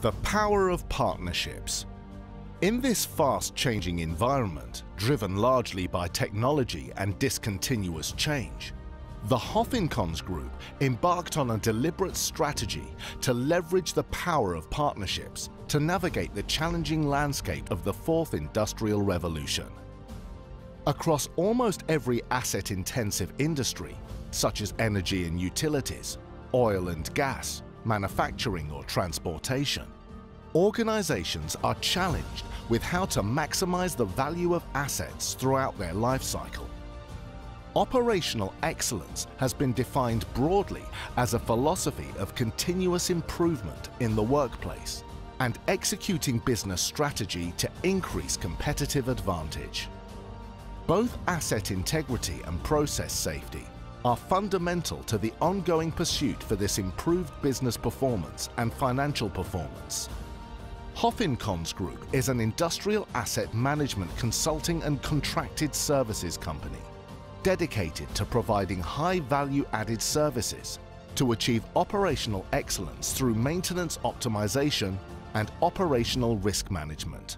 The power of partnerships. In this fast-changing environment, driven largely by technology and discontinuous change, the Hoffincons Group embarked on a deliberate strategy to leverage the power of partnerships to navigate the challenging landscape of the Fourth Industrial Revolution. Across almost every asset-intensive industry, such as energy and utilities, oil and gas, manufacturing or transportation, organizations are challenged with how to maximize the value of assets throughout their life cycle. Operational excellence has been defined broadly as a philosophy of continuous improvement in the workplace and executing business strategy to increase competitive advantage. Both asset integrity and process safety are fundamental to the ongoing pursuit for this improved business performance and financial performance. Hoffincons Group is an industrial asset management consulting and contracted services company dedicated to providing high value-added services to achieve operational excellence through maintenance optimization and operational risk management.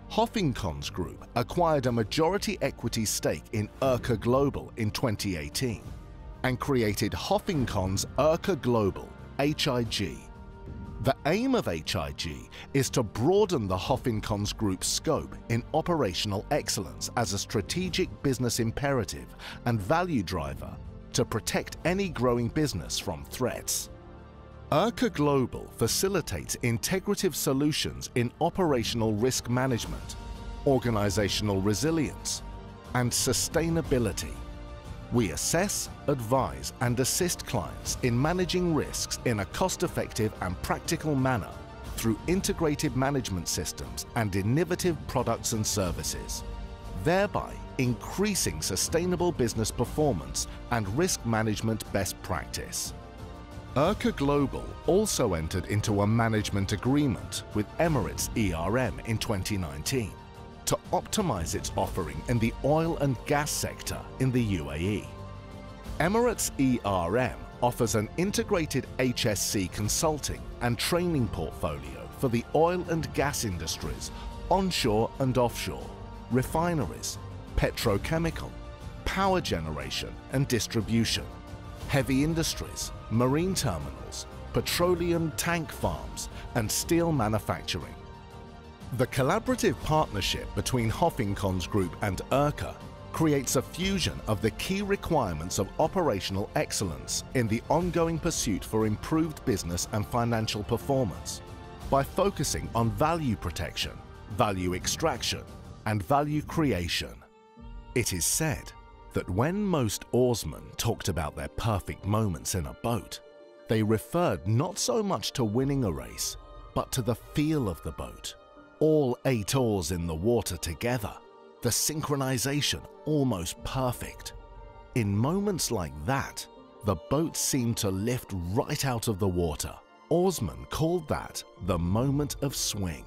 Hoffincons Group acquired a majority equity stake in Urca Global in 2018 and created Hoffincons Urca Global, HIG. The aim of HIG is to broaden the Hoffincons Group's scope in operational excellence as a strategic business imperative and value driver to protect any growing business from threats. Urca Global facilitates integrative solutions in operational risk management, organizational resilience, and sustainability. We assess, advise, and assist clients in managing risks in a cost-effective and practical manner through integrated management systems and innovative products and services, thereby increasing sustainable business performance and risk management best practice. Urca Global also entered into a management agreement with Emirates ERM in 2019 to optimize its offering in the oil and gas sector in the UAE. Emirates ERM offers an integrated HSC consulting and training portfolio for the oil and gas industries, onshore and offshore, refineries, petrochemical, power generation and distribution, heavy industries, marine terminals, petroleum tank farms, and steel manufacturing. The collaborative partnership between Hoffincons Group and Urca creates a fusion of the key requirements of operational excellence in the ongoing pursuit for improved business and financial performance by focusing on value protection, value extraction, and value creation. It is said that when most oarsmen talked about their perfect moments in a boat, they referred not so much to winning a race, but to the feel of the boat. All 8 oars in the water together, the synchronization almost perfect. In moments like that, the boat seemed to lift right out of the water. Oarsmen called that the moment of swing.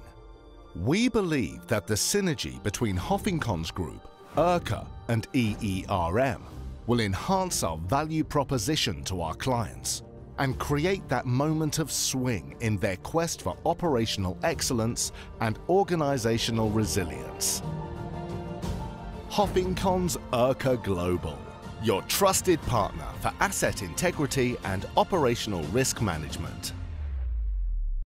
We believe that the synergy between Hoffincons Group, Urca and EERM will enhance our value proposition to our clients and create that moment of swing in their quest for operational excellence and organizational resilience. Hoffincons Urca Global, your trusted partner for asset integrity and operational risk management.